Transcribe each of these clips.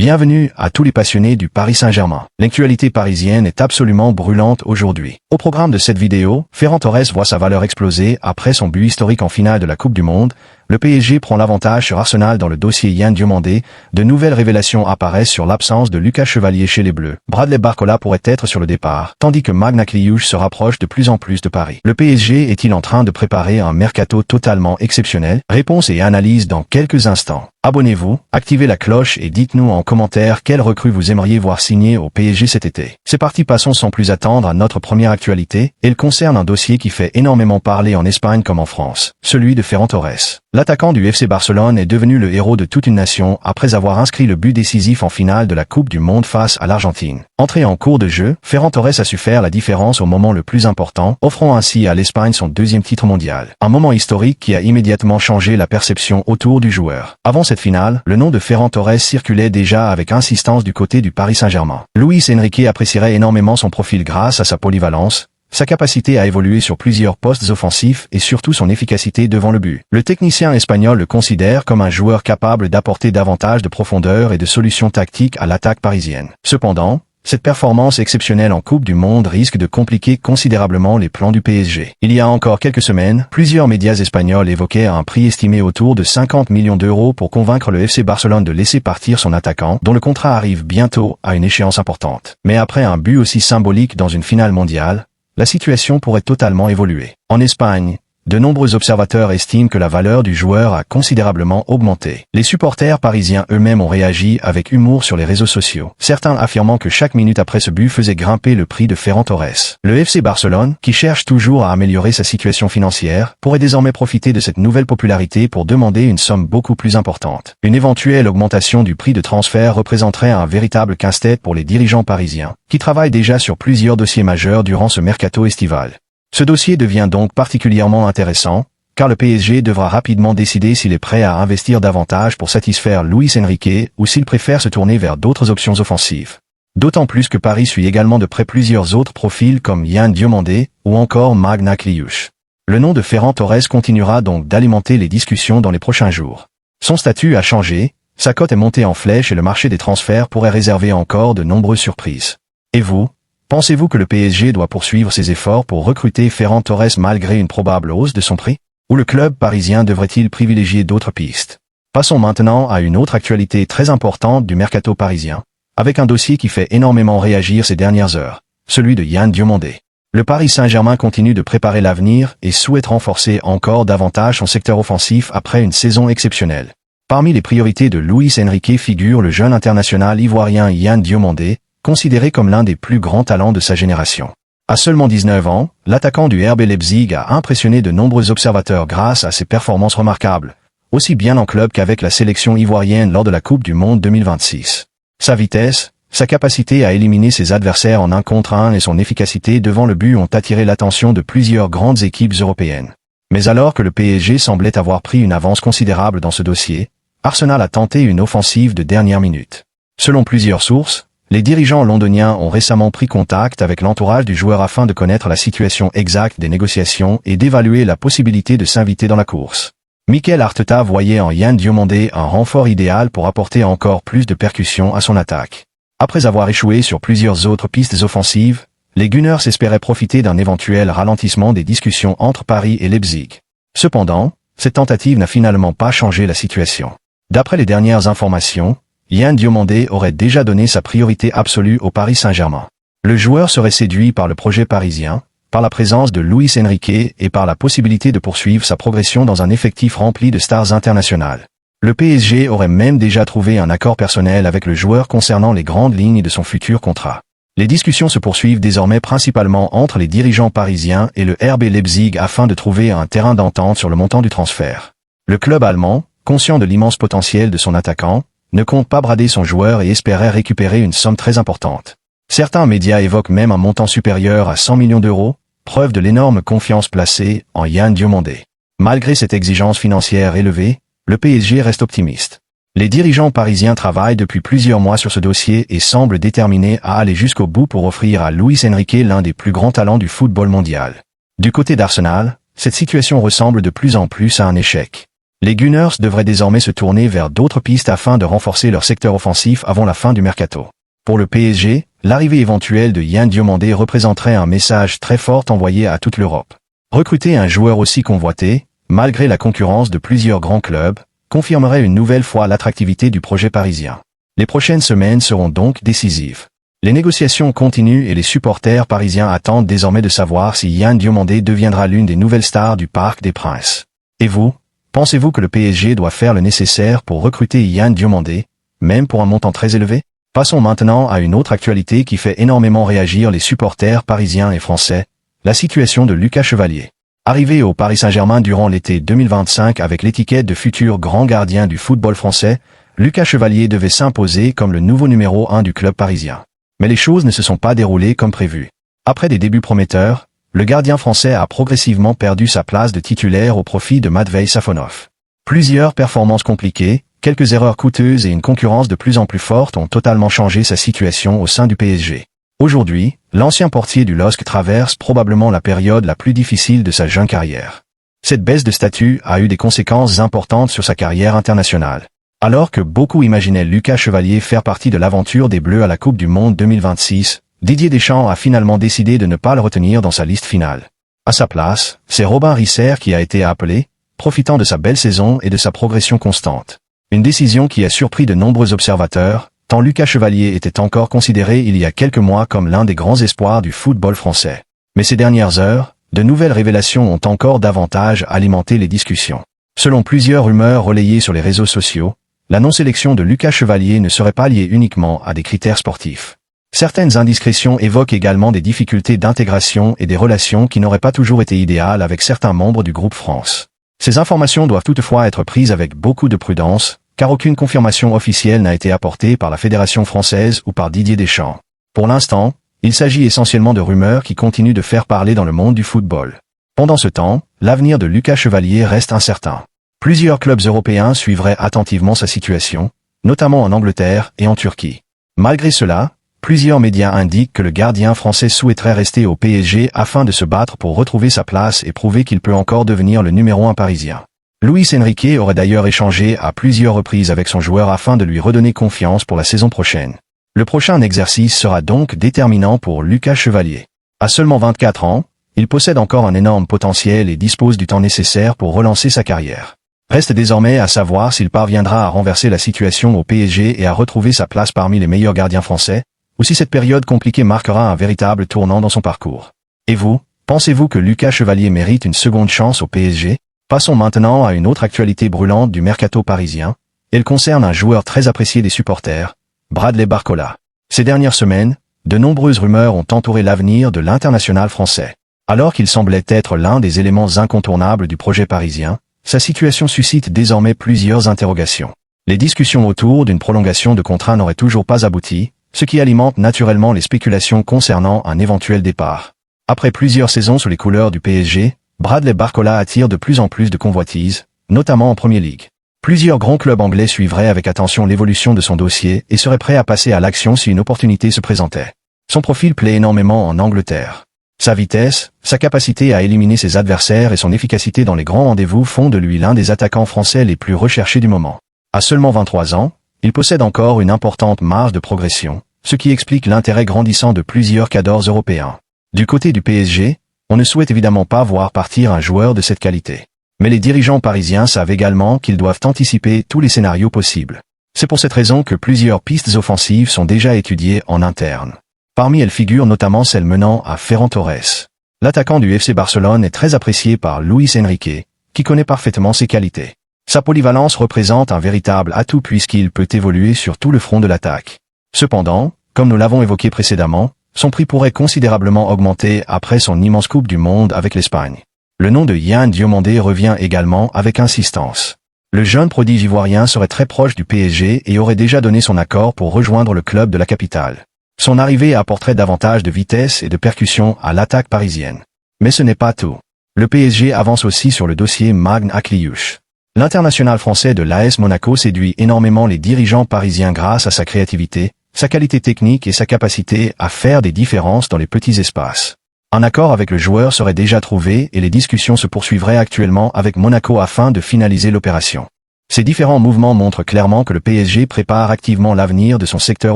Bienvenue à tous les passionnés du Paris Saint-Germain. L'actualité parisienne est absolument brûlante aujourd'hui. Au programme de cette vidéo, Ferran Torres voit sa valeur exploser après son but historique en finale de la Coupe du Monde. Le PSG prend l'avantage sur Arsenal dans le dossier Yann Diomandé. De nouvelles révélations apparaissent sur l'absence de Lucas Chevalier chez les Bleus. Bradley Barcola pourrait être sur le départ, tandis que Magna Kliuch se rapproche de plus en plus de Paris. Le PSG est-il en train de préparer un mercato totalement exceptionnel? Réponse et analyse dans quelques instants. Abonnez-vous, activez la cloche et dites-nous en commentaire quelle recrue vous aimeriez voir signer au PSG cet été. C'est parti, passons sans plus attendre à notre première actualité. Elle concerne un dossier qui fait énormément parler en Espagne comme en France, celui de Ferran Torres. L'attaquant du FC Barcelone est devenu le héros de toute une nation après avoir inscrit le but décisif en finale de la Coupe du Monde face à l'Argentine. Entré en cours de jeu, Ferran Torres a su faire la différence au moment le plus important, offrant ainsi à l'Espagne son deuxième titre mondial. Un moment historique qui a immédiatement changé la perception autour du joueur. Avant cette finale, le nom de Ferran Torres circulait déjà avec insistance du côté du Paris Saint-Germain. Luis Enrique apprécierait énormément son profil grâce à sa polyvalence, sa capacité à évoluer sur plusieurs postes offensifs et surtout son efficacité devant le but. Le technicien espagnol le considère comme un joueur capable d'apporter davantage de profondeur et de solutions tactiques à l'attaque parisienne. Cependant, cette performance exceptionnelle en Coupe du Monde risque de compliquer considérablement les plans du PSG. Il y a encore quelques semaines, plusieurs médias espagnols évoquaient un prix estimé autour de 50 millions d'euros pour convaincre le FC Barcelone de laisser partir son attaquant, dont le contrat arrive bientôt à une échéance importante. Mais après un but aussi symbolique dans une finale mondiale, la situation pourrait totalement évoluer. En Espagne, de nombreux observateurs estiment que la valeur du joueur a considérablement augmenté. Les supporters parisiens eux-mêmes ont réagi avec humour sur les réseaux sociaux, certains affirmant que chaque minute après ce but faisait grimper le prix de Ferran Torres. Le FC Barcelone, qui cherche toujours à améliorer sa situation financière, pourrait désormais profiter de cette nouvelle popularité pour demander une somme beaucoup plus importante. Une éventuelle augmentation du prix de transfert représenterait un véritable casse-tête pour les dirigeants parisiens, qui travaillent déjà sur plusieurs dossiers majeurs durant ce mercato estival. Ce dossier devient donc particulièrement intéressant, car le PSG devra rapidement décider s'il est prêt à investir davantage pour satisfaire Luis Enrique ou s'il préfère se tourner vers d'autres options offensives. D'autant plus que Paris suit également de près plusieurs autres profils comme Yann Diomandé ou encore Magna Kliuch. Le nom de Ferran Torres continuera donc d'alimenter les discussions dans les prochains jours. Son statut a changé, sa cote est montée en flèche et le marché des transferts pourrait réserver encore de nombreuses surprises. Et vous? Pensez-vous que le PSG doit poursuivre ses efforts pour recruter Ferran Torres malgré une probable hausse de son prix? Ou le club parisien devrait-il privilégier d'autres pistes? Passons maintenant à une autre actualité très importante du mercato parisien, avec un dossier qui fait énormément réagir ces dernières heures, celui de Yann Diomandé. Le Paris Saint-Germain continue de préparer l'avenir et souhaite renforcer encore davantage son secteur offensif après une saison exceptionnelle. Parmi les priorités de Luis Enrique figure le jeune international ivoirien Yann Diomandé, considéré comme l'un des plus grands talents de sa génération. À seulement 19 ans, l'attaquant du RB Leipzig a impressionné de nombreux observateurs grâce à ses performances remarquables, aussi bien en club qu'avec la sélection ivoirienne lors de la Coupe du Monde 2026. Sa vitesse, sa capacité à éliminer ses adversaires en 1 contre 1 et son efficacité devant le but ont attiré l'attention de plusieurs grandes équipes européennes. Mais alors que le PSG semblait avoir pris une avance considérable dans ce dossier, Arsenal a tenté une offensive de dernière minute. Selon plusieurs sources, les dirigeants londoniens ont récemment pris contact avec l'entourage du joueur afin de connaître la situation exacte des négociations et d'évaluer la possibilité de s'inviter dans la course. Mikel Arteta voyait en Yann Diomandé un renfort idéal pour apporter encore plus de percussion à son attaque. Après avoir échoué sur plusieurs autres pistes offensives, les Gunners espéraient profiter d'un éventuel ralentissement des discussions entre Paris et Leipzig. Cependant, cette tentative n'a finalement pas changé la situation. D'après les dernières informations, Yann Diomandé aurait déjà donné sa priorité absolue au Paris Saint-Germain. Le joueur serait séduit par le projet parisien, par la présence de Luis Enrique et par la possibilité de poursuivre sa progression dans un effectif rempli de stars internationales. Le PSG aurait même déjà trouvé un accord personnel avec le joueur concernant les grandes lignes de son futur contrat. Les discussions se poursuivent désormais principalement entre les dirigeants parisiens et le RB Leipzig afin de trouver un terrain d'entente sur le montant du transfert. Le club allemand, conscient de l'immense potentiel de son attaquant, ne compte pas brader son joueur et espérait récupérer une somme très importante. Certains médias évoquent même un montant supérieur à 100 millions d'euros, preuve de l'énorme confiance placée en Yann Diomandé. Malgré cette exigence financière élevée, le PSG reste optimiste. Les dirigeants parisiens travaillent depuis plusieurs mois sur ce dossier et semblent déterminés à aller jusqu'au bout pour offrir à Luis Enrique l'un des plus grands talents du football mondial. Du côté d'Arsenal, cette situation ressemble de plus en plus à un échec. Les Gunners devraient désormais se tourner vers d'autres pistes afin de renforcer leur secteur offensif avant la fin du mercato. Pour le PSG, l'arrivée éventuelle de Yann Diomandé représenterait un message très fort envoyé à toute l'Europe. Recruter un joueur aussi convoité, malgré la concurrence de plusieurs grands clubs, confirmerait une nouvelle fois l'attractivité du projet parisien. Les prochaines semaines seront donc décisives. Les négociations continuent et les supporters parisiens attendent désormais de savoir si Yann Diomandé deviendra l'une des nouvelles stars du Parc des Princes. Et vous, pensez-vous que le PSG doit faire le nécessaire pour recruter Yann Diomandé, même pour un montant très élevé? Passons maintenant à une autre actualité qui fait énormément réagir les supporters parisiens et français, la situation de Lucas Chevalier. Arrivé au Paris Saint-Germain durant l'été 2025 avec l'étiquette de futur grand gardien du football français, Lucas Chevalier devait s'imposer comme le nouveau numéro 1 du club parisien. Mais les choses ne se sont pas déroulées comme prévu. Après des débuts prometteurs, le gardien français a progressivement perdu sa place de titulaire au profit de Matvei Safonov. Plusieurs performances compliquées, quelques erreurs coûteuses et une concurrence de plus en plus forte ont totalement changé sa situation au sein du PSG. Aujourd'hui, l'ancien portier du LOSC traverse probablement la période la plus difficile de sa jeune carrière. Cette baisse de statut a eu des conséquences importantes sur sa carrière internationale. Alors que beaucoup imaginaient Lucas Chevalier faire partie de l'aventure des Bleus à la Coupe du Monde 2026, Didier Deschamps a finalement décidé de ne pas le retenir dans sa liste finale. À sa place, c'est Robin Risser qui a été appelé, profitant de sa belle saison et de sa progression constante. Une décision qui a surpris de nombreux observateurs, tant Lucas Chevalier était encore considéré il y a quelques mois comme l'un des grands espoirs du football français. Mais ces dernières heures, de nouvelles révélations ont encore davantage alimenté les discussions. Selon plusieurs rumeurs relayées sur les réseaux sociaux, la non-sélection de Lucas Chevalier ne serait pas liée uniquement à des critères sportifs. Certaines indiscrétions évoquent également des difficultés d'intégration et des relations qui n'auraient pas toujours été idéales avec certains membres du groupe France. Ces informations doivent toutefois être prises avec beaucoup de prudence, car aucune confirmation officielle n'a été apportée par la Fédération française ou par Didier Deschamps. Pour l'instant, il s'agit essentiellement de rumeurs qui continuent de faire parler dans le monde du football. Pendant ce temps, l'avenir de Lucas Chevalier reste incertain. Plusieurs clubs européens suivraient attentivement sa situation, notamment en Angleterre et en Turquie. Malgré cela, plusieurs médias indiquent que le gardien français souhaiterait rester au PSG afin de se battre pour retrouver sa place et prouver qu'il peut encore devenir le numéro 1 parisien. Luis Enrique aurait d'ailleurs échangé à plusieurs reprises avec son joueur afin de lui redonner confiance pour la saison prochaine. Le prochain exercice sera donc déterminant pour Lucas Chevalier. À seulement 24 ans, il possède encore un énorme potentiel et dispose du temps nécessaire pour relancer sa carrière. Reste désormais à savoir s'il parviendra à renverser la situation au PSG et à retrouver sa place parmi les meilleurs gardiens français, ou si cette période compliquée marquera un véritable tournant dans son parcours. Et vous, pensez-vous que Lucas Chevalier mérite une seconde chance au PSG? Passons maintenant à une autre actualité brûlante du mercato parisien. Elle concerne un joueur très apprécié des supporters, Bradley Barcola. Ces dernières semaines, de nombreuses rumeurs ont entouré l'avenir de l'international français. Alors qu'il semblait être l'un des éléments incontournables du projet parisien, sa situation suscite désormais plusieurs interrogations. Les discussions autour d'une prolongation de contrat n'auraient toujours pas abouti, ce qui alimente naturellement les spéculations concernant un éventuel départ. Après plusieurs saisons sous les couleurs du PSG, Bradley Barcola attire de plus en plus de convoitises, notamment en Premier League. Plusieurs grands clubs anglais suivraient avec attention l'évolution de son dossier et seraient prêts à passer à l'action si une opportunité se présentait. Son profil plaît énormément en Angleterre. Sa vitesse, sa capacité à éliminer ses adversaires et son efficacité dans les grands rendez-vous font de lui l'un des attaquants français les plus recherchés du moment. À seulement 23 ans, il possède encore une importante marge de progression, ce qui explique l'intérêt grandissant de plusieurs cadors européens. Du côté du PSG, on ne souhaite évidemment pas voir partir un joueur de cette qualité. Mais les dirigeants parisiens savent également qu'ils doivent anticiper tous les scénarios possibles. C'est pour cette raison que plusieurs pistes offensives sont déjà étudiées en interne. Parmi elles figurent notamment celle menant à Ferran Torres. L'attaquant du FC Barcelone est très apprécié par Luis Enrique, qui connaît parfaitement ses qualités. Sa polyvalence représente un véritable atout puisqu'il peut évoluer sur tout le front de l'attaque. Cependant, comme nous l'avons évoqué précédemment, son prix pourrait considérablement augmenter après son immense Coupe du Monde avec l'Espagne. Le nom de Yann Diomandé revient également avec insistance. Le jeune prodige ivoirien serait très proche du PSG et aurait déjà donné son accord pour rejoindre le club de la capitale. Son arrivée apporterait davantage de vitesse et de percussion à l'attaque parisienne. Mais ce n'est pas tout. Le PSG avance aussi sur le dossier Magne Akliouche. L'international français de l'AS Monaco séduit énormément les dirigeants parisiens grâce à sa créativité, sa qualité technique et sa capacité à faire des différences dans les petits espaces. Un accord avec le joueur serait déjà trouvé et les discussions se poursuivraient actuellement avec Monaco afin de finaliser l'opération. Ces différents mouvements montrent clairement que le PSG prépare activement l'avenir de son secteur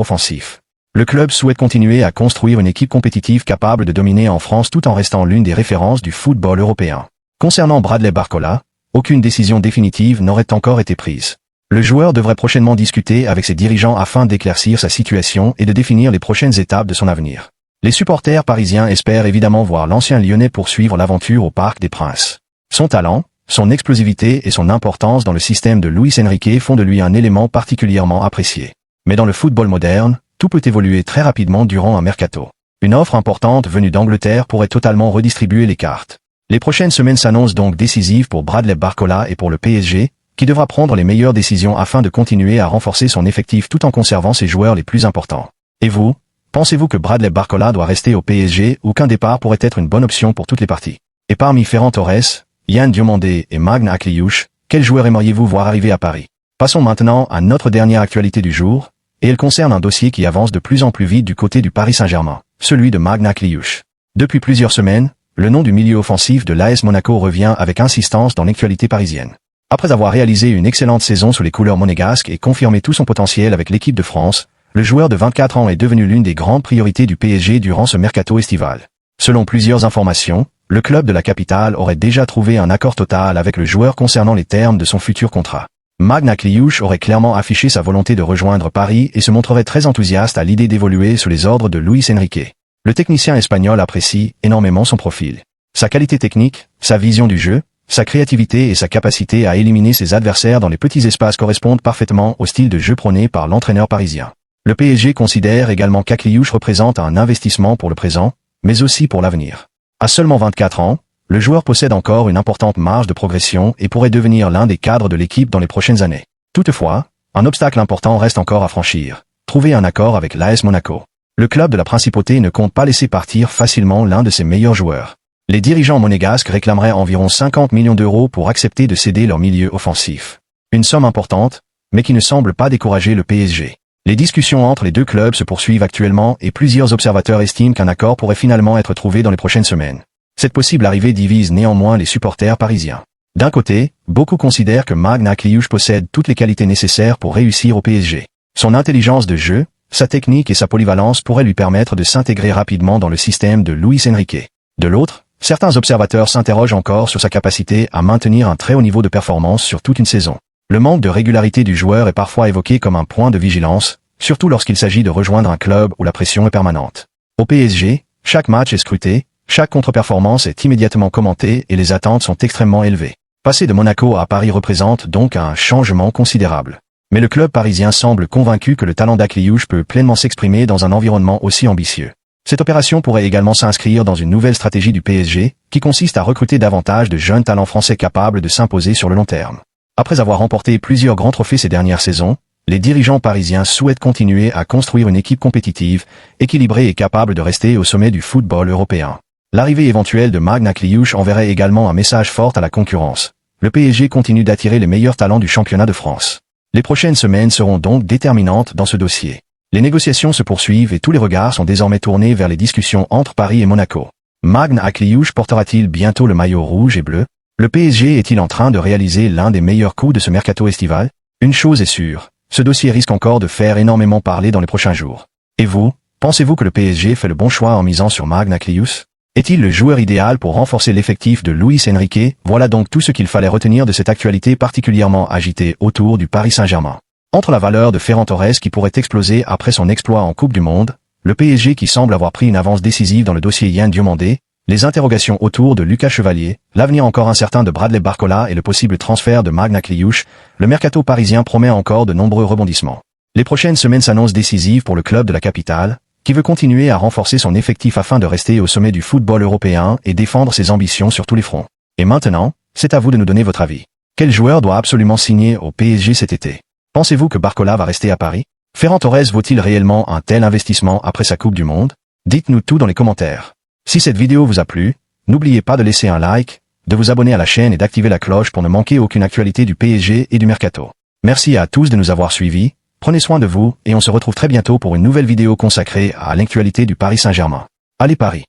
offensif. Le club souhaite continuer à construire une équipe compétitive capable de dominer en France tout en restant l'une des références du football européen. Concernant Bradley Barcola, aucune décision définitive n'aurait encore été prise. Le joueur devrait prochainement discuter avec ses dirigeants afin d'éclaircir sa situation et de définir les prochaines étapes de son avenir. Les supporters parisiens espèrent évidemment voir l'ancien Lyonnais poursuivre l'aventure au Parc des Princes. Son talent, son explosivité et son importance dans le système de Luis Enrique font de lui un élément particulièrement apprécié. Mais dans le football moderne, tout peut évoluer très rapidement durant un mercato. Une offre importante venue d'Angleterre pourrait totalement redistribuer les cartes. Les prochaines semaines s'annoncent donc décisives pour Bradley Barcola et pour le PSG, qui devra prendre les meilleures décisions afin de continuer à renforcer son effectif tout en conservant ses joueurs les plus importants. Et vous, pensez-vous que Bradley Barcola doit rester au PSG ou qu'un départ pourrait être une bonne option pour toutes les parties? Et parmi Ferran Torres, Yann Diomandé et Magne Akliouche, quel joueur aimeriez-vous voir arriver à Paris? Passons maintenant à notre dernière actualité du jour, et elle concerne un dossier qui avance de plus en plus vite du côté du Paris Saint-Germain, celui de Magne Akliouche. Depuis plusieurs semaines, le nom du milieu offensif de l'AS Monaco revient avec insistance dans l'actualité parisienne. Après avoir réalisé une excellente saison sous les couleurs monégasques et confirmé tout son potentiel avec l'équipe de France, le joueur de 24 ans est devenu l'une des grandes priorités du PSG durant ce mercato estival. Selon plusieurs informations, le club de la capitale aurait déjà trouvé un accord total avec le joueur concernant les termes de son futur contrat. Magne Akliouche aurait clairement affiché sa volonté de rejoindre Paris et se montrerait très enthousiaste à l'idée d'évoluer sous les ordres de Luis Enrique. Le technicien espagnol apprécie énormément son profil. Sa qualité technique, sa vision du jeu, sa créativité et sa capacité à éliminer ses adversaires dans les petits espaces correspondent parfaitement au style de jeu prôné par l'entraîneur parisien. Le PSG considère également qu'Akliouche représente un investissement pour le présent, mais aussi pour l'avenir. À seulement 24 ans, le joueur possède encore une importante marge de progression et pourrait devenir l'un des cadres de l'équipe dans les prochaines années. Toutefois, un obstacle important reste encore à franchir. Trouver un accord avec l'AS Monaco. Le club de la Principauté ne compte pas laisser partir facilement l'un de ses meilleurs joueurs. Les dirigeants monégasques réclameraient environ 50 millions d'euros pour accepter de céder leur milieu offensif. Une somme importante, mais qui ne semble pas décourager le PSG. Les discussions entre les deux clubs se poursuivent actuellement et plusieurs observateurs estiment qu'un accord pourrait finalement être trouvé dans les prochaines semaines. Cette possible arrivée divise néanmoins les supporters parisiens. D'un côté, beaucoup considèrent que Magne Akliouche possède toutes les qualités nécessaires pour réussir au PSG. Son intelligence de jeu, sa technique et sa polyvalence pourraient lui permettre de s'intégrer rapidement dans le système de Luis Enrique. De l'autre, certains observateurs s'interrogent encore sur sa capacité à maintenir un très haut niveau de performance sur toute une saison. Le manque de régularité du joueur est parfois évoqué comme un point de vigilance, surtout lorsqu'il s'agit de rejoindre un club où la pression est permanente. Au PSG, chaque match est scruté, chaque contre-performance est immédiatement commentée et les attentes sont extrêmement élevées. Passer de Monaco à Paris représente donc un changement considérable. Mais le club parisien semble convaincu que le talent d'Akliouche peut pleinement s'exprimer dans un environnement aussi ambitieux. Cette opération pourrait également s'inscrire dans une nouvelle stratégie du PSG, qui consiste à recruter davantage de jeunes talents français capables de s'imposer sur le long terme. Après avoir remporté plusieurs grands trophées ces dernières saisons, les dirigeants parisiens souhaitent continuer à construire une équipe compétitive, équilibrée et capable de rester au sommet du football européen. L'arrivée éventuelle de Magne Akliouche enverrait également un message fort à la concurrence. Le PSG continue d'attirer les meilleurs talents du championnat de France. Les prochaines semaines seront donc déterminantes dans ce dossier. Les négociations se poursuivent et tous les regards sont désormais tournés vers les discussions entre Paris et Monaco. Magne Akliouche portera-t-il bientôt le maillot rouge et bleu? Le PSG est-il en train de réaliser l'un des meilleurs coups de ce mercato estival? Une chose est sûre, ce dossier risque encore de faire énormément parler dans les prochains jours. Et vous, pensez-vous que le PSG fait le bon choix en misant sur Magne Akliouche? Est-il le joueur idéal pour renforcer l'effectif de Luis Enrique? Voilà donc tout ce qu'il fallait retenir de cette actualité particulièrement agitée autour du Paris Saint-Germain. Entre la valeur de Ferran Torres qui pourrait exploser après son exploit en Coupe du Monde, le PSG qui semble avoir pris une avance décisive dans le dossier Yann Diomandé, les interrogations autour de Lucas Chevalier, l'avenir encore incertain de Bradley Barcola et le possible transfert de Magne Akliouche, le mercato parisien promet encore de nombreux rebondissements. Les prochaines semaines s'annoncent décisives pour le club de la capitale, qui veut continuer à renforcer son effectif afin de rester au sommet du football européen et défendre ses ambitions sur tous les fronts. Et maintenant, c'est à vous de nous donner votre avis. Quel joueur doit absolument signer au PSG cet été? Pensez-vous que Barcola va rester à Paris? Ferran Torres vaut-il réellement un tel investissement après sa Coupe du Monde? Dites-nous tout dans les commentaires. Si cette vidéo vous a plu, n'oubliez pas de laisser un like, de vous abonner à la chaîne et d'activer la cloche pour ne manquer aucune actualité du PSG et du mercato. Merci à tous de nous avoir suivis, prenez soin de vous et on se retrouve très bientôt pour une nouvelle vidéo consacrée à l'actualité du Paris Saint-Germain. Allez Paris!